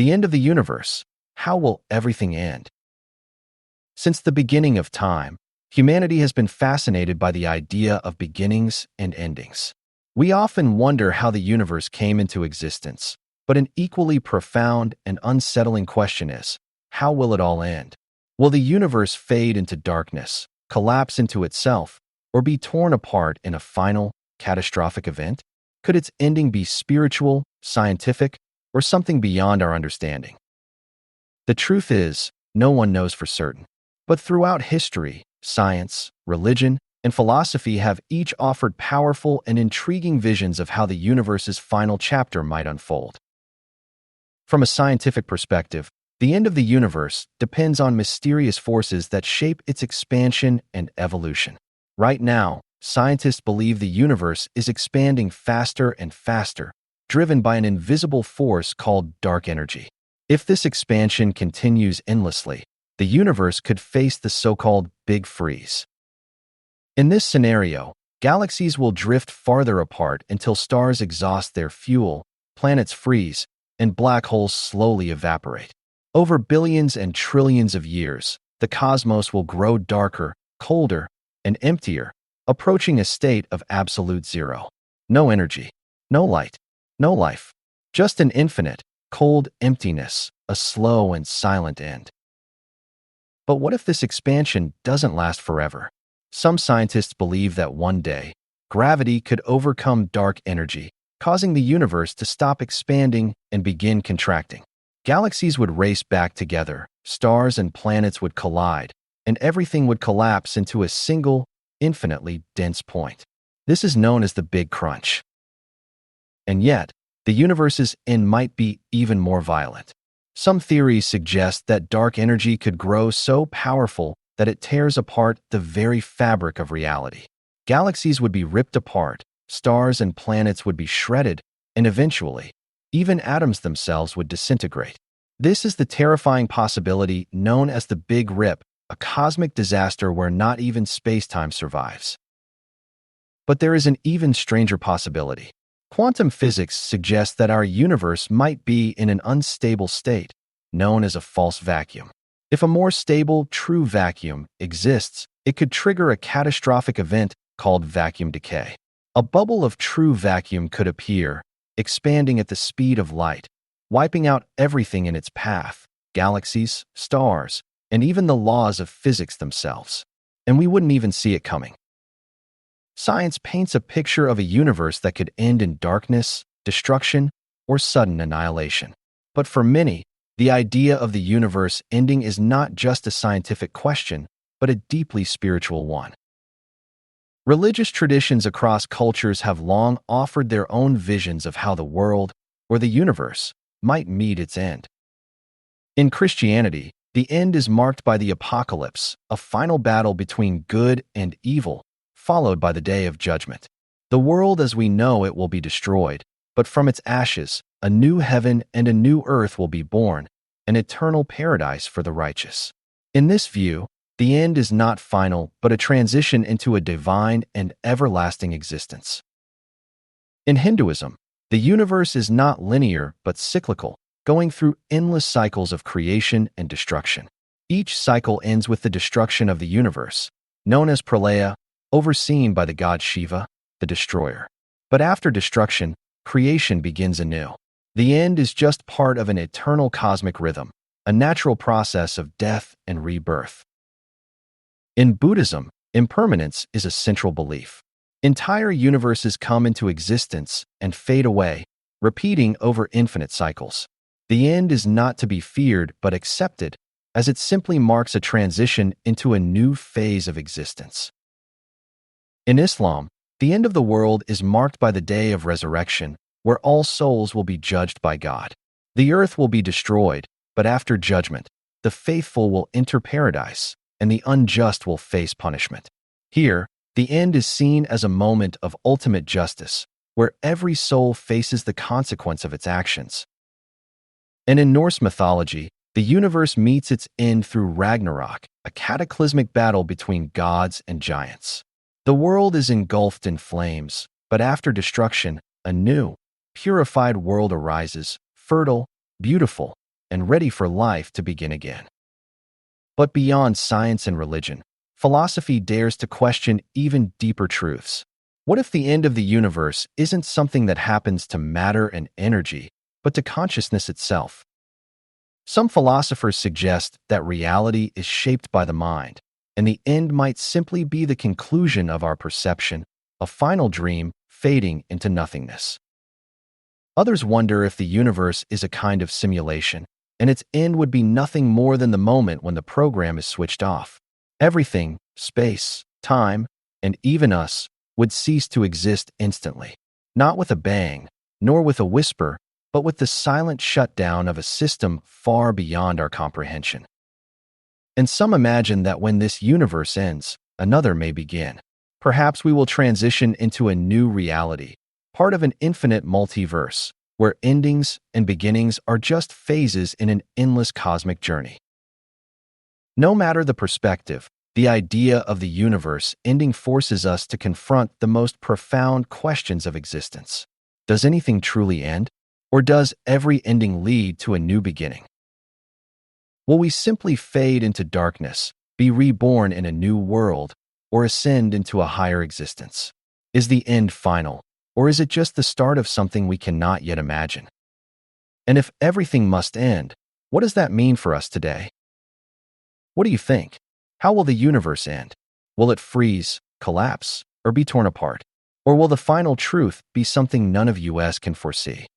The end of the universe. How will everything end? Since the beginning of time, humanity has been fascinated by the idea of beginnings and endings. We often wonder how the universe came into existence, but an equally profound and unsettling question is, how will it all end? Will the universe fade into darkness, collapse into itself, or be torn apart in a final, catastrophic event? Could its ending be spiritual, scientific, or something beyond our understanding? The truth is, no one knows for certain. But throughout history, science, religion, and philosophy have each offered powerful and intriguing visions of how the universe's final chapter might unfold. From a scientific perspective, the end of the universe depends on mysterious forces that shape its expansion and evolution. Right now, scientists believe the universe is expanding faster and faster, driven by an invisible force called dark energy. If this expansion continues endlessly, the universe could face the so-called Big Freeze. In this scenario, galaxies will drift farther apart until stars exhaust their fuel, planets freeze, and black holes slowly evaporate. Over billions and trillions of years, the cosmos will grow darker, colder, and emptier, approaching a state of absolute zero. No energy, no light, no life. Just an infinite, cold emptiness, a slow and silent end. But what if this expansion doesn't last forever? Some scientists believe that one day, gravity could overcome dark energy, causing the universe to stop expanding and begin contracting. Galaxies would race back together, stars and planets would collide, and everything would collapse into a single, infinitely dense point. This is known as the Big Crunch. And yet, the universe's end might be even more violent. Some theories suggest that dark energy could grow so powerful that it tears apart the very fabric of reality. Galaxies would be ripped apart, stars and planets would be shredded, and eventually, even atoms themselves would disintegrate. This is the terrifying possibility known as the Big Rip, a cosmic disaster where not even space-time survives. But there is an even stranger possibility. Quantum physics suggests that our universe might be in an unstable state, known as a false vacuum. If a more stable, true vacuum exists, it could trigger a catastrophic event called vacuum decay. A bubble of true vacuum could appear, expanding at the speed of light, wiping out everything in its path, galaxies, stars, and even the laws of physics themselves. And we wouldn't even see it coming. Science paints a picture of a universe that could end in darkness, destruction, or sudden annihilation. But for many, the idea of the universe ending is not just a scientific question, but a deeply spiritual one. Religious traditions across cultures have long offered their own visions of how the world, or the universe, might meet its end. In Christianity, the end is marked by the apocalypse, a final battle between good and evil, followed by the day of judgment. The world as we know it will be destroyed, but from its ashes, a new heaven and a new earth will be born, an eternal paradise for the righteous. In this view, the end is not final, but a transition into a divine and everlasting existence. In Hinduism, the universe is not linear but cyclical, going through endless cycles of creation and destruction. Each cycle ends with the destruction of the universe, known as pralaya, overseen by the god Shiva, the destroyer. But after destruction, creation begins anew. The end is just part of an eternal cosmic rhythm, a natural process of death and rebirth. In Buddhism, impermanence is a central belief. Entire universes come into existence and fade away, repeating over infinite cycles. The end is not to be feared but accepted, as it simply marks a transition into a new phase of existence. In Islam, the end of the world is marked by the day of resurrection, where all souls will be judged by God. The earth will be destroyed, but after judgment, the faithful will enter paradise, and the unjust will face punishment. Here, the end is seen as a moment of ultimate justice, where every soul faces the consequence of its actions. And in Norse mythology, the universe meets its end through Ragnarok, a cataclysmic battle between gods and giants. The world is engulfed in flames, but after destruction, a new, purified world arises, fertile, beautiful, and ready for life to begin again. But beyond science and religion, philosophy dares to question even deeper truths. What if the end of the universe isn't something that happens to matter and energy, but to consciousness itself? Some philosophers suggest that reality is shaped by the mind, and the end might simply be the conclusion of our perception, a final dream fading into nothingness. Others wonder if the universe is a kind of simulation, and its end would be nothing more than the moment when the program is switched off. Everything, space, time, and even us, would cease to exist instantly, not with a bang, nor with a whisper, but with the silent shutdown of a system far beyond our comprehension. And some imagine that when this universe ends, another may begin. Perhaps we will transition into a new reality, part of an infinite multiverse, where endings and beginnings are just phases in an endless cosmic journey. No matter the perspective, the idea of the universe ending forces us to confront the most profound questions of existence. Does anything truly end? Or does every ending lead to a new beginning? Will we simply fade into darkness, be reborn in a new world, or ascend into a higher existence? Is the end final, or is it just the start of something we cannot yet imagine? And if everything must end, what does that mean for us today? What do you think? How will the universe end? Will it freeze, collapse, or be torn apart? Or will the final truth be something none of us can foresee?